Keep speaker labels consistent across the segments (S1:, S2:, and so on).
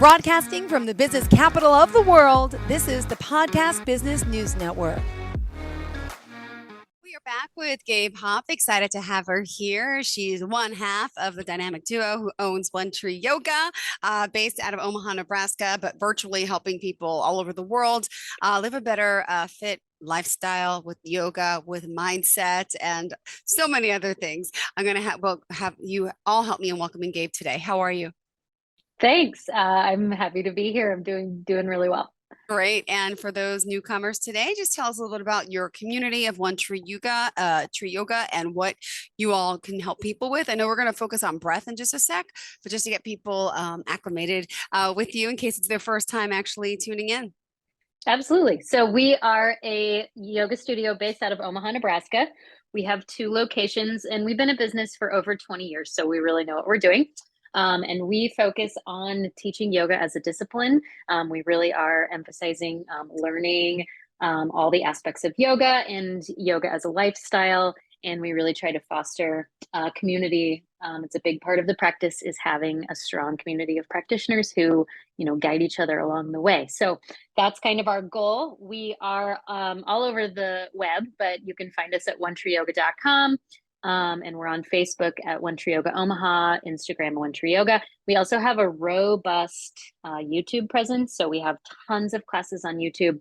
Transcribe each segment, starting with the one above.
S1: Broadcasting from the business capital of the world, this is the Podcast Business News Network.
S2: We are back with Gabe Hopp. Excited to have her here. She's one half of the dynamic duo who owns One Tree Yoga, based out of Omaha, Nebraska, but virtually helping people all over the world live a better, fit lifestyle with yoga, with mindset, and so many other things. I'm going to have you all help me in welcoming Gabe today. How are you?
S3: Thanks. I'm happy to be here. I'm doing really well.
S2: Great. And for those newcomers today, just tell us a little bit about your community of One Tree Yoga, and what you all can help people with. I know we're going to focus on breath in just a sec, but just to get people acclimated with you in case it's their first time actually tuning in.
S3: Absolutely. So we are a yoga studio based out of Omaha, Nebraska. We have 2 locations and we've been in business for over 20 years. So we really know what we're doing. And we focus on teaching yoga as a discipline. We really are emphasizing learning all the aspects of yoga and yoga as a lifestyle. And we really try to foster community. It's a big part of the practice is having a strong community of practitioners who, guide each other along the way. So that's kind of our goal. We are all over the web, but you can find us at onetreeyoga.com. And we're on Facebook at One Tree Yoga Omaha, Instagram One Tree Yoga. We also have a robust YouTube presence. So we have tons of classes on YouTube,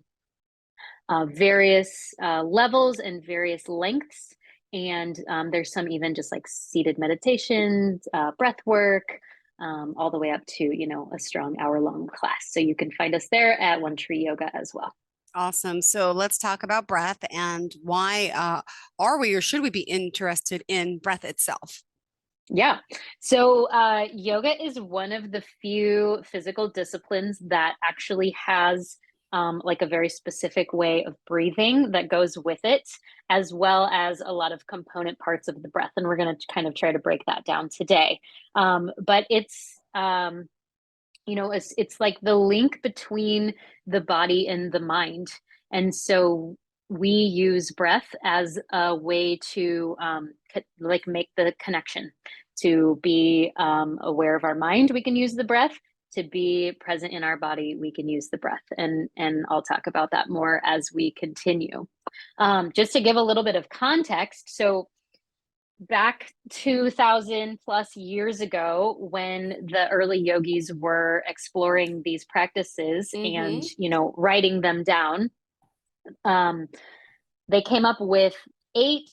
S3: various levels and various lengths. And there's some even just like seated meditations, breath work, all the way up to, a strong hour-long class. So you can find us there at One Tree Yoga as well.
S2: Awesome. So let's talk about breath and why are we or should we be interested in breath itself?
S3: Yeah. So yoga is one of the few physical disciplines that actually has like a very specific way of breathing that goes with it, as well as a lot of component parts of the breath. And we're going to kind of try to break that down today. But it's it's like the link between the body and the mind. And so we use breath as a way to make the connection. To be aware of our mind, we can use the breath. To be present in our body, we can use the breath. And I'll talk about that more as we continue. Just to give a little bit of context, so back 2000 plus years ago, when the early yogis were exploring these practices and writing them down, they came up with 8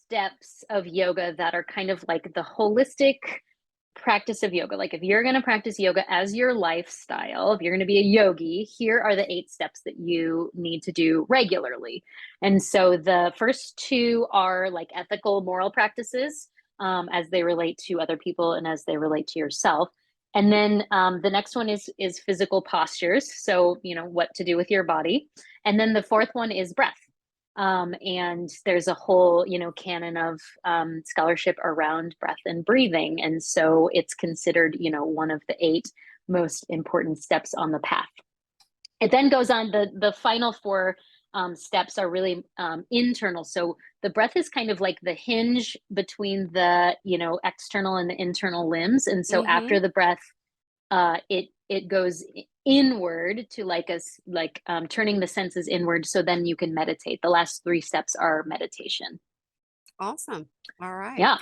S3: steps of yoga that are kind of like the holistic practice of yoga. Like if you're going to practice yoga as your lifestyle, if you're going to be a yogi, here are the 8 steps that you need to do regularly. And so the first 2 are like ethical, moral practices as they relate to other people and as they relate to yourself. And then the next one is physical postures. So, what to do with your body. And then the 4th one is breath. And there's a whole, canon of scholarship around breath and breathing. And so it's considered, one of the 8 most important steps on the path. It then goes on, the final 4 steps are really internal. So the breath is kind of like the hinge between the, external and the internal limbs. And so after the breath, it goes inward to turning the senses inward. So then you can meditate. The last 3 steps are meditation.
S2: Awesome. All right.
S3: Yeah.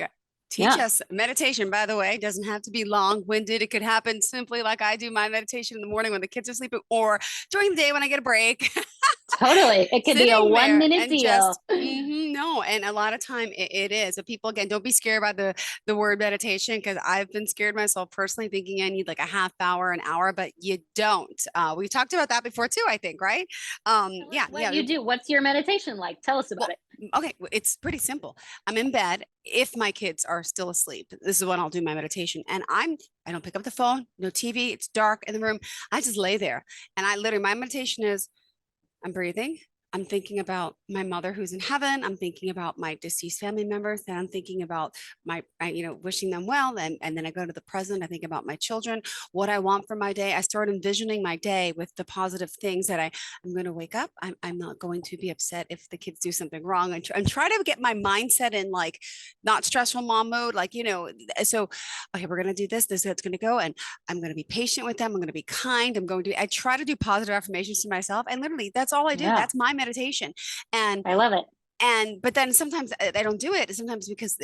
S2: Teach us meditation, by the way, doesn't have to be long-winded. It could happen simply like I do my meditation in the morning when the kids are sleeping or during the day when I get a break.
S3: Totally. It could be a 1-minute deal.
S2: No. And a lot of time it is. So people, again, don't be scared by the word meditation, because I've been scared myself personally, thinking I need like a half hour, an hour, but you don't. We've talked about that before too, I think, right?
S3: What you do. What's your meditation like? Tell us about it.
S2: Okay, it's pretty simple. I'm in bed. If my kids are still asleep, this is when I'll do my meditation. And I don't pick up the phone, no TV, it's dark in the room. I just lay there. And my meditation is, I'm breathing, I'm thinking about my mother who's in heaven. I'm thinking about my deceased family members. Then I'm thinking about wishing them well. And then I go to the present. I think about my children, what I want for my day. I start envisioning my day with the positive things that I'm going to wake up. I'm not going to be upset if the kids do something wrong. And try to get my mindset in like not stressful mom mode. Like, so, okay, we're going to do this. This is how it's going to go. And I'm going to be patient with them. I'm going to be kind. I try to do positive affirmations to myself. And literally, that's all I do.
S3: Yeah,
S2: That's my meditation. And
S3: I love it.
S2: but then sometimes I don't do it. Sometimes because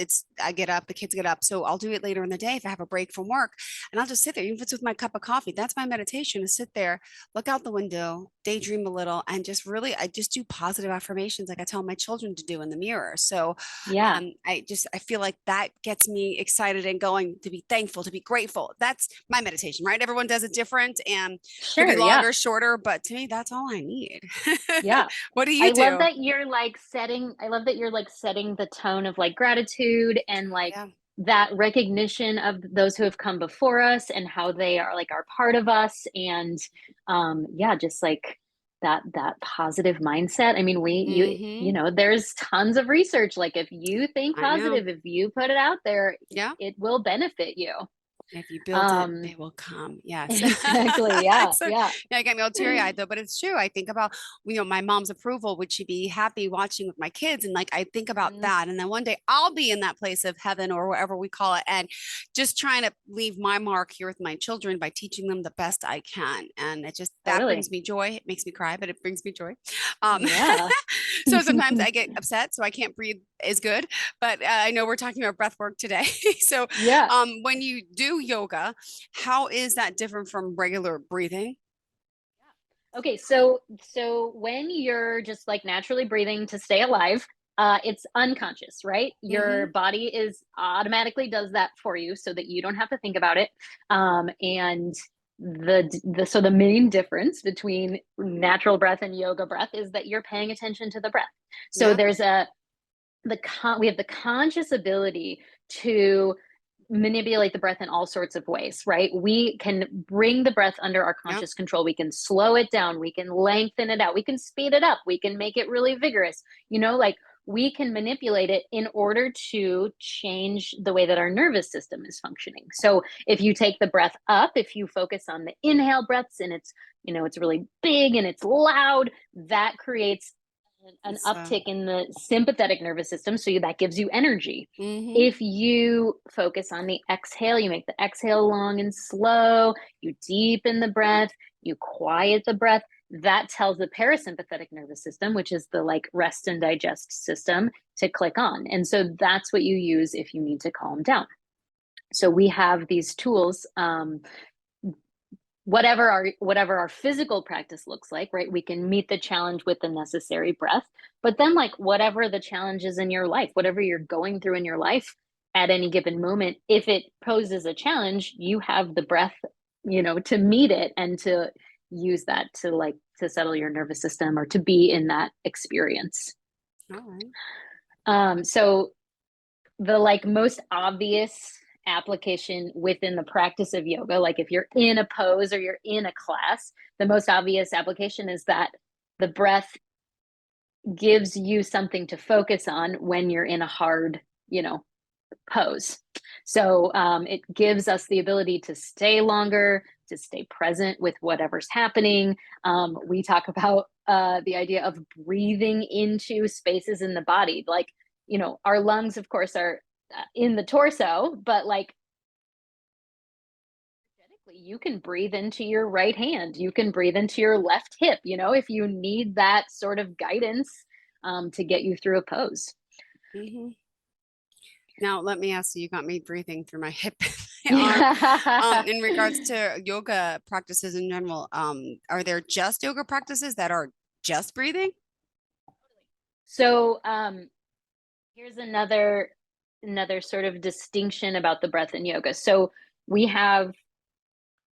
S2: I get up, the kids get up, so I'll do it later in the day if I have a break from work, and I'll just sit there, even if it's with my cup of coffee. That's my meditation: to sit there, look out the window, daydream a little, and I just do positive affirmations like I tell my children to do in the mirror. So,
S3: Yeah,
S2: I feel like that gets me excited and going, to be thankful, to be grateful. That's my meditation, right? Everyone does it different and could be
S3: sure. Yeah,
S2: longer, shorter, but to me, that's all I need.
S3: yeah.
S2: What do you
S3: I love
S2: do?
S3: that I love that you're like setting the tone of like gratitude and like
S2: Yeah.
S3: that recognition of those who have come before us and how they are like are part of us. And yeah, just like that positive mindset. I mean,
S2: Mm-hmm.
S3: there's tons of research. Like if you think
S2: I know.
S3: positive, if you put it out there,
S2: Yeah.
S3: it will benefit you.
S2: If you build it,
S3: Um,
S2: they will come. Yes.
S3: exactly. Yeah. Yeah.
S2: Yeah, it got me all teary eyed though, but it's true. I think about, my mom's approval. Would she be happy watching with my kids? And like, I think about
S3: Mhm.
S2: that. And then one day I'll be in that place of heaven or wherever we call it. And just trying to leave my mark here with my children by teaching them the best I can. And that
S3: Totally.
S2: brings me joy. It makes me cry, but it brings me joy. Um,
S3: Yeah.
S2: so sometimes I get upset, so I can't breathe as good. But I know we're talking about breath work today. So
S3: Yeah.
S2: when you do yoga, how is that different from regular breathing?
S3: Okay, so when you're just like naturally breathing to stay alive, it's unconscious, right? Your
S2: Mm-hmm.
S3: body is automatically does that for you so that you don't have to think about it. And the main difference between natural breath and yoga breath is that you're paying attention to the breath. So
S2: Yeah.
S3: there's we have the conscious ability to manipulate the breath in all sorts of ways, right? We can bring the breath under our
S2: Yeah.
S3: conscious control. We can slow it down. We can lengthen it out. We can speed it up. We can make it really vigorous. Like we can manipulate it in order to change the way that our nervous system is functioning. So if you take the breath up, if you focus on the inhale breaths and it's really big and it's loud, that creates an
S2: It's
S3: uptick in the sympathetic nervous system. So that gives you energy.
S2: mm-hmm.
S3: If you focus on the exhale, you make the exhale long and slow, you deepen the breath, you quiet the breath. That tells the parasympathetic nervous system, which is the like rest and digest system, to click on. And so that's what you use if you need to calm down. So we have these tools, whatever our physical practice looks like, right? We can meet the challenge with the necessary breath. But then like whatever the challenge is in your life, whatever you're going through in your life at any given moment, if it poses a challenge, you have the breath, to meet it and to use that to settle your nervous system or to be in that experience.
S2: All right.
S3: So the like most obvious application within the practice of yoga, like if you're in a pose or you're in a class, the most obvious application is that the breath gives you something to focus on when you're in a hard, pose. So it gives us the ability to stay longer, to stay present with whatever's happening. We talk about the idea of breathing into spaces in the body. Like, our lungs, of course, are in the torso, but like you can breathe into your right hand, you can breathe into your left hip, if you need that sort of guidance to get you through a pose.
S2: Mm-hmm. Now, let me ask you, you got me breathing through my hip and my arm.
S3: Yeah.
S2: In regards to yoga practices in general, are there just yoga practices that are just breathing?
S3: So here's another sort of distinction about the breath in yoga. So we have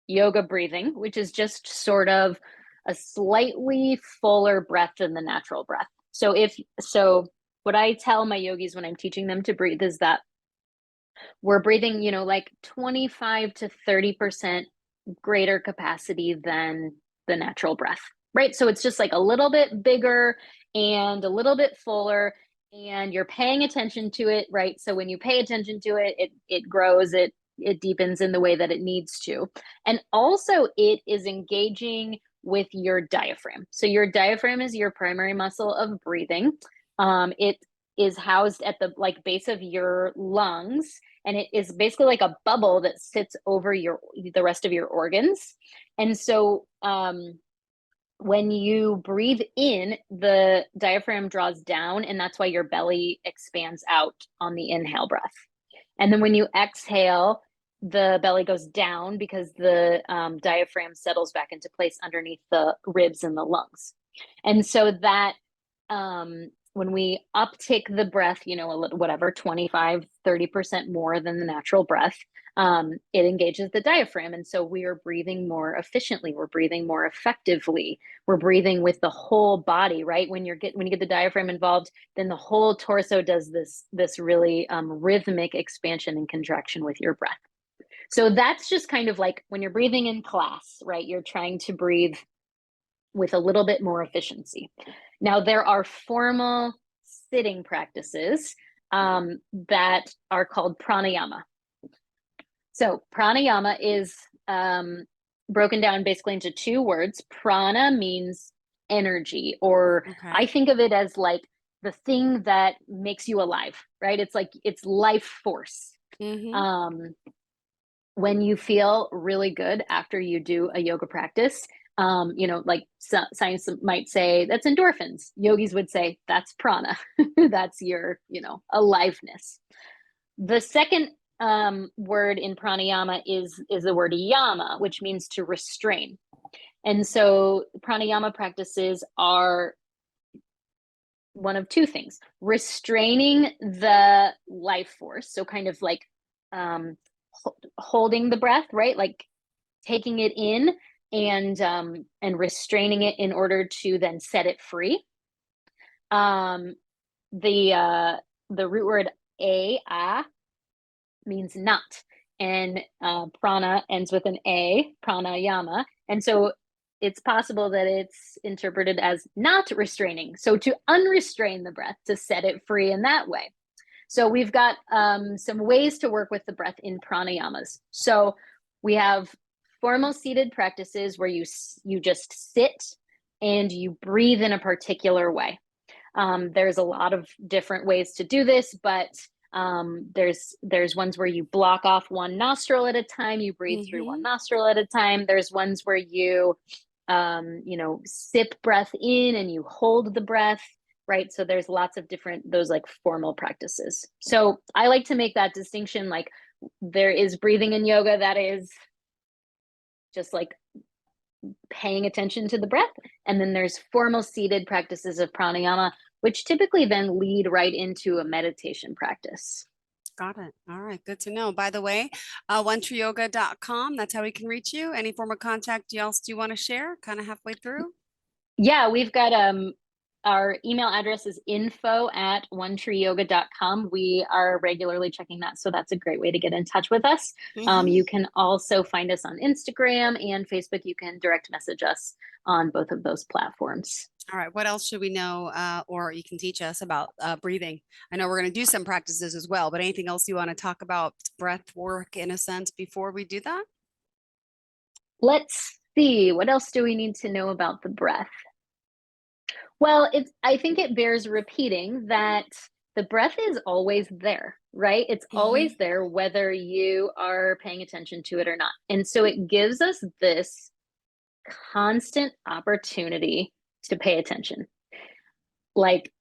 S3: yoga breathing, which is just sort of a slightly fuller breath than the natural breath. So what I tell my yogis when I'm teaching them to breathe is that we're breathing, like 25 to 30% greater capacity than the natural breath, right? So it's just like a little bit bigger. and a little bit fuller, and you're paying attention to it, right? So when you pay attention to it, it grows, it deepens in the way that it needs to. And also it is engaging with your diaphragm. So your diaphragm is your primary muscle of breathing. It is housed at the base of your lungs, and it is basically like a bubble that sits over the rest of your organs. And so when you breathe in, the diaphragm draws down, and that's why your belly expands out on the inhale breath. And then when you exhale, the belly goes down because the diaphragm settles back into place underneath the ribs and the lungs. And so that when we uptick the breath, a little, whatever, 25, 30% more than the natural breath, it engages the diaphragm. And so we are breathing more efficiently. We're breathing more effectively. We're breathing with the whole body, right? When you get the diaphragm involved, then the whole torso does this really rhythmic expansion and contraction with your breath. So that's just kind of like when you're breathing in class, right? You're trying to breathe with a little bit more efficiency. Now, there are formal sitting practices that are called pranayama. So pranayama is broken down basically into two words. Prana means energy, or I think of it as like the thing that makes you alive, right? It's like it's life force. When you feel really good after you do a yoga practice, like science might say that's endorphins. Yogis would say that's prana. That's your, aliveness. The second word in pranayama is the word yama, which means to restrain. And so pranayama practices are one of two things: restraining the life force, so kind of like holding the breath, right? Like taking it in and restraining it in order to then set it free. The root word a means not, and prana ends with an a, pranayama, and so it's possible that it's interpreted as not restraining, so to unrestrain the breath, to set it free in that way. So we've got some ways to work with the breath in pranayamas. So we have formal seated practices where you just sit and you breathe in a particular way. There's a lot of different ways to do this, but there's ones where you block off one nostril at a time, you breathe through one nostril at a time. There's ones where you sip breath in and you hold the breath, right? So there's lots of different, those like formal practices. So I like to make that distinction, like there is breathing in yoga that is just like paying attention to the breath. And then there's formal seated practices of pranayama, which typically then lead right into a meditation practice.
S2: Got it. All right. Good to know. By the way, onetreeyoga.com, that's how we can reach you. Any form of contact else do you want to share kind of halfway through?
S3: Yeah, we've got our email address is info@onetreeyoga.com. We are regularly checking that, so that's a great way to get in touch with us. You can also find us on Instagram and Facebook. You can direct message us on both of those platforms.
S2: All right. What else should we know, or you can teach us about breathing? I know we're going to do some practices as well, but anything else you want to talk about breath work in a sense before we do that?
S3: Let's see. What else do we need to know about the breath? Well, I think it bears repeating that the breath is always there, right? It's always there, whether you are paying attention to it or not. And so it gives us this constant opportunity to pay attention. Like,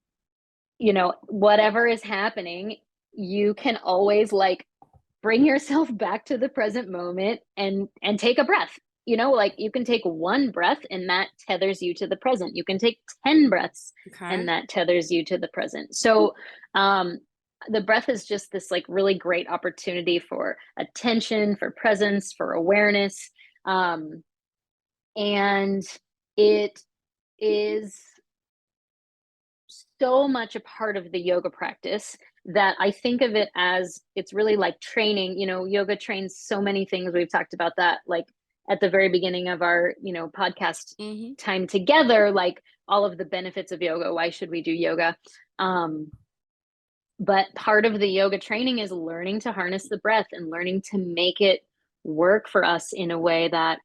S3: whatever is happening, you can always like bring yourself back to the present moment and take a breath. Like you can take one breath and that tethers you to the present. You can take 10 breaths and that tethers you to the present. So the breath is just this like really great opportunity for attention, for presence, for awareness. And it is so much a part of the yoga practice that I think of it as it's really like training. Yoga trains so many things. We've talked about that, like at the very beginning of our, podcast
S2: Mm-hmm.
S3: time together, like all of the benefits of yoga. Why should we do yoga? But part of the yoga training is learning to harness the breath and learning to make it work for us in a way that,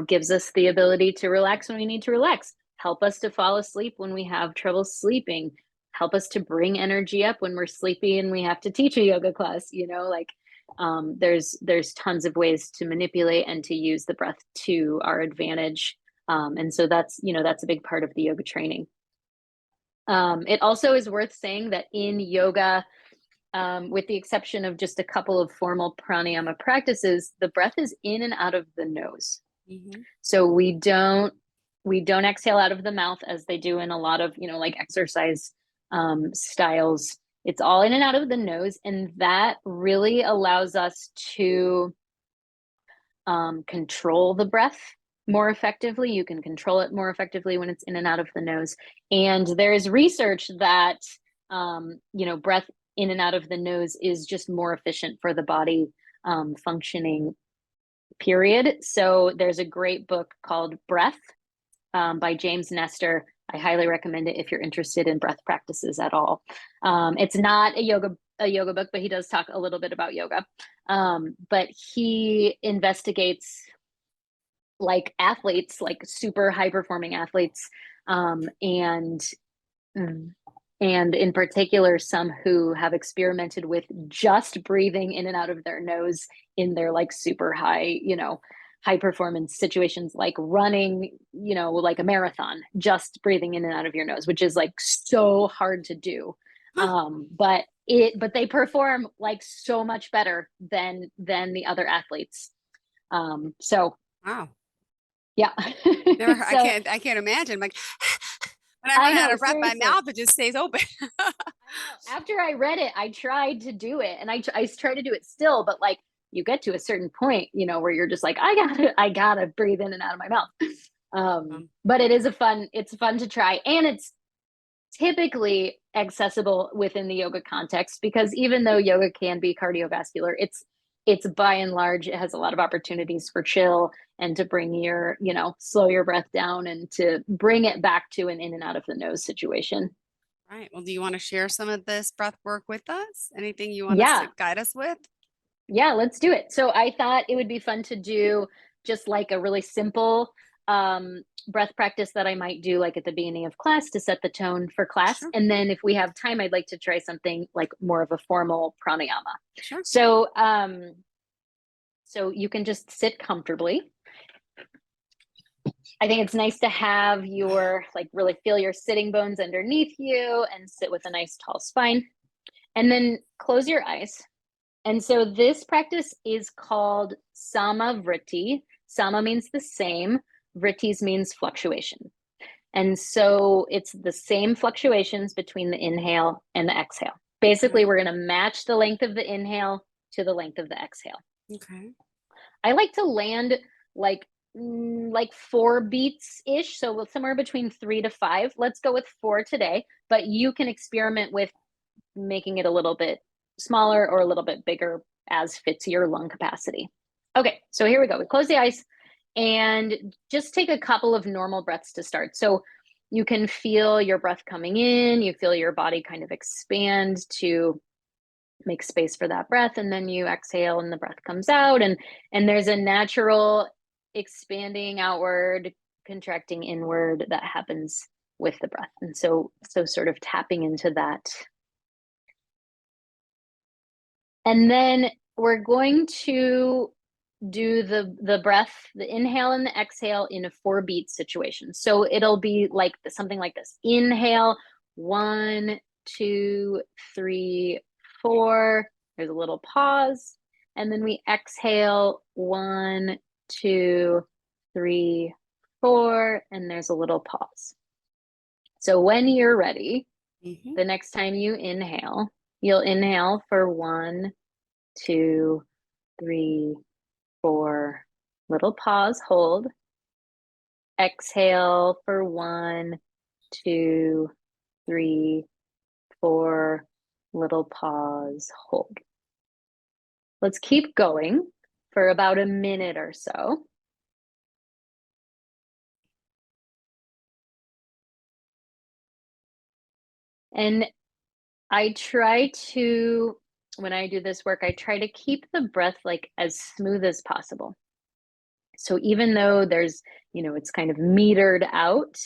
S3: gives us the ability to relax when we need to relax, help us to fall asleep when we have trouble sleeping, help us to bring energy up when we're sleepy and we have to teach a yoga class, there's tons of ways to manipulate and to use the breath to our advantage. And so that's a big part of the yoga training. It also is worth saying that in yoga, with the exception of just a couple of formal pranayama practices, the breath is in and out of the nose.
S2: Mm-hmm.
S3: So we don't exhale out of the mouth as they do in a lot of, like exercise styles. It's all in and out of the nose. And that really allows us to control the breath more effectively. You can control it more effectively when it's in and out of the nose. And there is research that, breath in and out of the nose is just more efficient for the body functioning, period. So there's a great book called Breath by James Nestor. I highly recommend it if you're interested in breath practices at all. It's not a yoga book, but he does talk a little bit about yoga. But he investigates like athletes, like super high performing athletes, and in particular, some who have experimented with just breathing in and out of their nose in their like super high, high performance situations, like running, like a marathon, just breathing in and out of your nose, which is like so hard to do. But they perform like so much better than the other athletes. So
S2: Wow.
S3: yeah.
S2: Never,
S3: So,
S2: I can't imagine. Like when I
S3: I
S2: run out
S3: know,
S2: of breath, my
S3: seriously.
S2: mouth, it just stays open.
S3: I know. After I read it, I tried to do it, and I try to do it still, but like you get to a certain point, where you're just like, I gotta breathe in and out of my mouth. But it's fun to try, and it's typically accessible within the yoga context, because even though yoga can be cardiovascular, it's by and large, it has a lot of opportunities for chill and to bring your, slow your breath down and to bring it back to an in and out of the nose situation.
S2: Right. Well, do you want to share some of this breath work with us? Anything you want us to
S3: Yeah.
S2: guide us with?
S3: Yeah, let's do it. So I thought it would be fun to do just like a really simple breath practice that I might do like at the beginning of class to set the tone for class.
S2: Sure.
S3: And then if we have time, I'd like to try something like more of a formal pranayama.
S2: Sure.
S3: So so you can just sit comfortably. I think it's nice to have your like really feel your sitting bones underneath you and sit with a nice tall spine. And then close your eyes. And so this practice is called Sama Vritti. Sama means the same, Vrittis means fluctuation. And so it's the same fluctuations between the inhale and the exhale. Basically, we're going to match the length of the inhale to the length of the exhale.
S2: Okay.
S3: I like to land like 4 beats ish, so somewhere between 3 to 5. Let's go with 4 today, but you can experiment with making it a little bit smaller or a little bit bigger as fits your lung capacity. Okay, so here we go. We close the eyes and just take a couple of normal breaths to start. So you can feel your breath coming in, you feel your body kind of expand to make space for that breath, and then you exhale and the breath comes out, and there's a natural expanding outward, contracting inward that happens with the breath. And so sort of tapping into that. And then we're going to do the breath, the inhale and the exhale in a 4 beat situation. So it'll be like something like this. Inhale, 1, 2, 3, 4. There's a little pause. And then we exhale, 1, 2, 3, 4. And there's a little pause. So when you're ready, the next time you inhale, you'll inhale for 1, 2, 3, 4. Little pause, hold. Exhale for 1, 2, 3, 4. Little pause, hold. Let's keep going for about a minute or so. And I try to, when I do this work, I try to keep the breath like as smooth as possible. So even though there's, it's kind of metered out,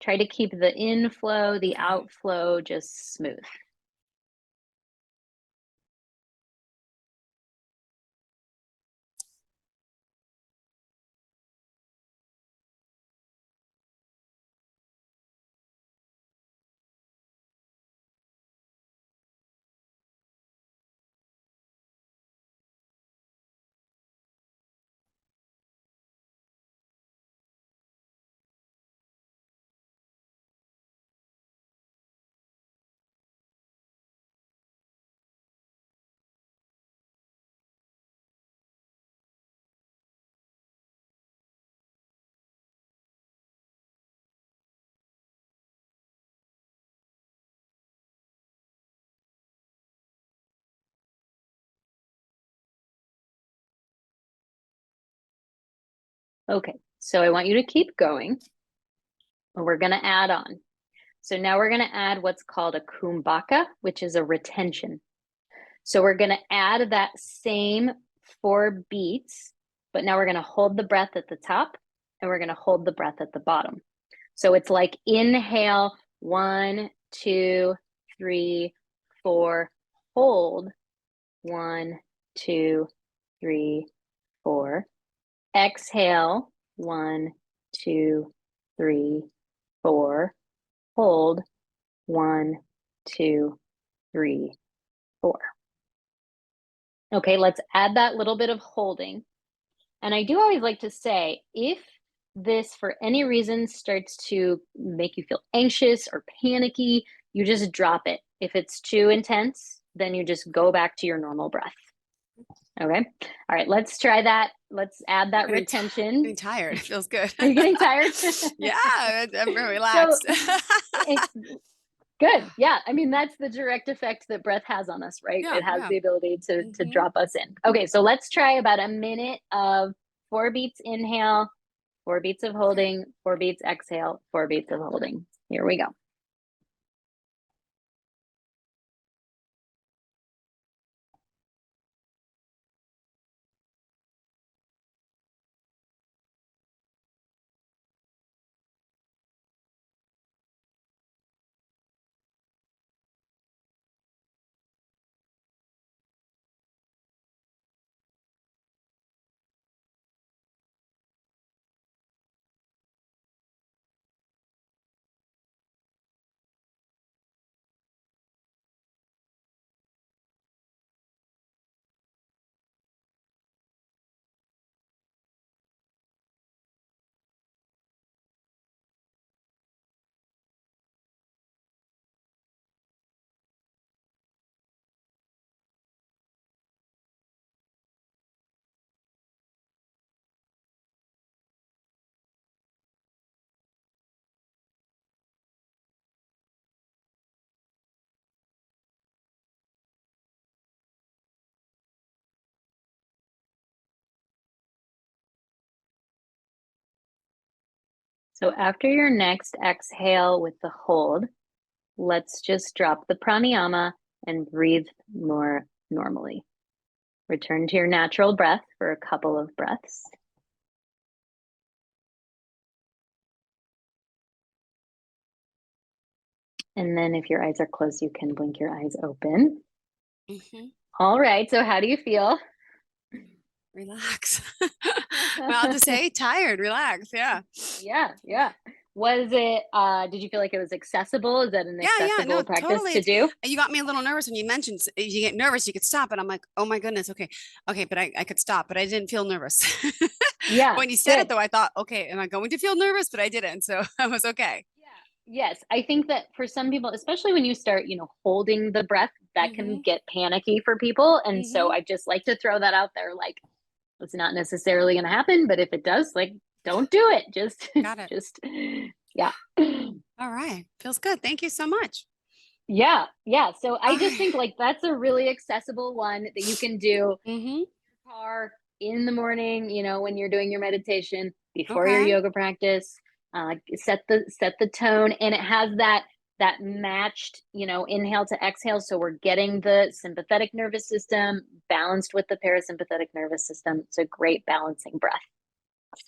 S3: try to keep the inflow, the outflow just smooth. Okay, so I want you to keep going, and we're going to add on. So now we're going to add what's called a kumbhaka, which is a retention. So we're going to add that same 4 beats, but now we're going to hold the breath at the top and we're going to hold the breath at the bottom. So it's like inhale, 1, 2, 3, 4, hold, 1, 2, 3, 4. Exhale, 1, 2, 3, 4. Hold, 1, 2, 3, 4. Okay, let's add that little bit of holding. And I do always like to say, if this for any reason starts to make you feel anxious or panicky, you just drop it. If it's too intense, then you just go back to your normal breath. Okay. All right, let's try that. Let's add that retention.
S2: I'm getting tired. It feels good.
S3: Are you getting tired?
S2: Yeah, I'm very relaxed.
S3: Good. Yeah. I mean, that's the direct effect that breath has on us, right?
S2: Yeah,
S3: it has the ability to drop us in. Okay. So let's try about a minute of 4 beats inhale, 4 beats of holding, 4 beats exhale, 4 beats of holding. Here we go. So after your next exhale with the hold, let's just drop the pranayama and breathe more normally. Return to your natural breath for a couple of breaths. And then if your eyes are closed, you can blink your eyes open. All right. So how do you feel?
S2: Relax. Well, I'll just say tired, relax. Yeah.
S3: Yeah. Was it, did you feel like it was accessible? Is that an accessible practice
S2: totally.
S3: to do?
S2: You got me a little nervous when you mentioned if you get nervous, you could stop. And I'm like, oh my goodness. Okay. But I could stop, but I didn't feel nervous.
S3: Yeah.
S2: When you said it though, I thought, okay, am I going to feel nervous? But I didn't. So I was okay.
S3: Yes, I think that for some people, especially when you start, holding the breath, that can get panicky for people. And so I just like to throw that out there. Like, it's not necessarily going to happen, but if it does, like, don't do it. Just,
S2: Got it.
S3: Yeah.
S2: All right. Feels good. Thank you so much.
S3: Yeah. So I just think like that's a really accessible one that you can do in your car, in the morning, when you're doing your meditation, before your
S2: Okay.
S3: yoga practice. Set the tone, and it has that matched, inhale to exhale. So we're getting the sympathetic nervous system balanced with the parasympathetic nervous system. It's a great balancing breath.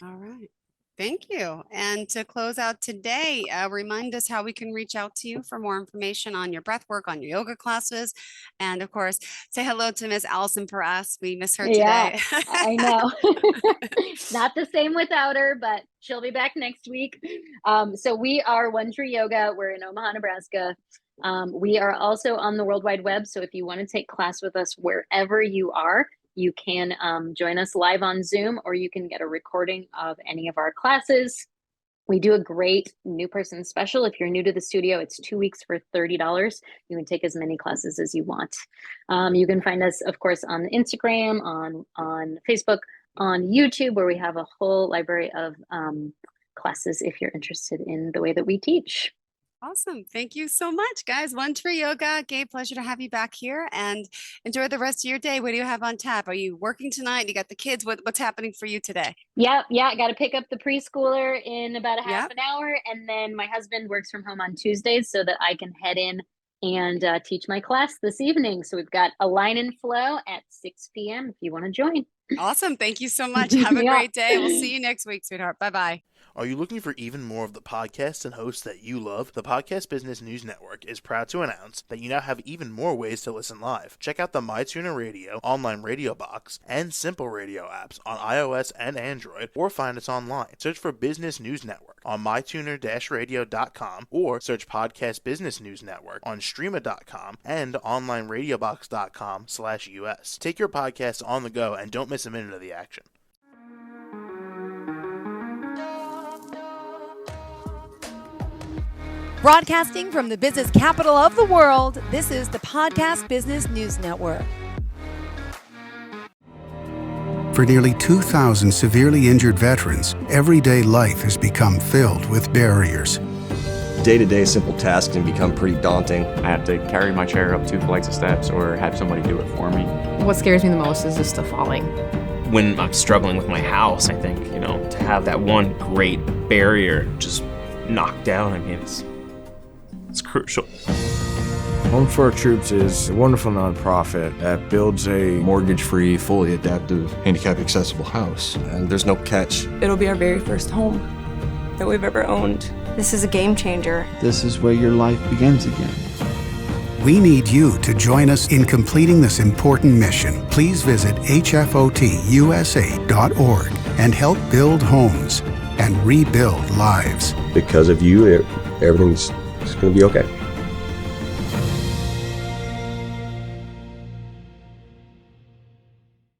S2: All right. Thank you. And to close out today, remind us how we can reach out to you for more information on your breath work, on your yoga classes. And of course, say hello to Miss Alison for us. We miss her
S3: Yeah,
S2: today.
S3: I know. Not the same without her, but she'll be back next week. So we are One Tree Yoga. We're in Omaha, Nebraska. We are also on the World Wide Web. So if you want to take class with us wherever you are, you can join us live on Zoom, or you can get a recording of any of our classes. We do a great new person special. If you're new to the studio, it's 2 weeks for $30. You can take as many classes as you want. You can find us, of course, on Instagram, on Facebook, on YouTube, where we have a whole library of classes if you're interested in the way that we teach.
S2: Awesome. Thank you so much, guys. One Tree Yoga. Gabe, pleasure to have you back here, and enjoy the rest of your day. What do you have on tap? Are you working tonight? You got the kids. What's happening for you today?
S3: Yeah. I got to pick up the preschooler in about a half
S2: Yep.
S3: an hour. And then my husband works from home on Tuesdays so that I can head in and teach my class this evening. So we've got a line and flow at 6 p.m. if you want to join.
S2: Awesome. Thank you so much. Have a
S3: Yeah.
S2: great day. We'll see you next week, sweetheart. Bye-bye.
S4: Are you looking for even more of the podcasts and hosts that you love? The Podcast Business News Network is proud to announce that you now have even more ways to listen live. Check out the MyTuner Radio, online radio box, and Simple Radio apps on iOS and Android, or find us online. Search for Business News Network on mytuner-radio.com, or search Podcast Business News Network on streama.com and onlineradiobox.com/US. Take your podcast on the go and don't miss a minute of the action.
S1: Broadcasting from the business capital of the world, this is the Podcast Business News Network.
S5: For nearly 2,000 severely injured veterans, everyday life has become filled with barriers.
S6: Day-to-day simple tasks can become pretty daunting.
S7: I have to carry my chair up 2 flights of steps or have somebody do it for me.
S8: What scares me the most is just the falling.
S9: When I'm struggling with my house, I think, to have that one great barrier just knocked down, it's crucial.
S10: Home for Our Troops is a wonderful nonprofit that builds a
S6: Mortgage-free, fully adaptive, handicap-accessible house. And there's no catch.
S8: It'll be our very first home that we've ever owned. This is a game changer.
S11: This is where your life begins again.
S5: We need you to join us in completing this important mission. Please visit hfotusa.org and help build homes and rebuild lives.
S6: Because of you, everything's going to be okay.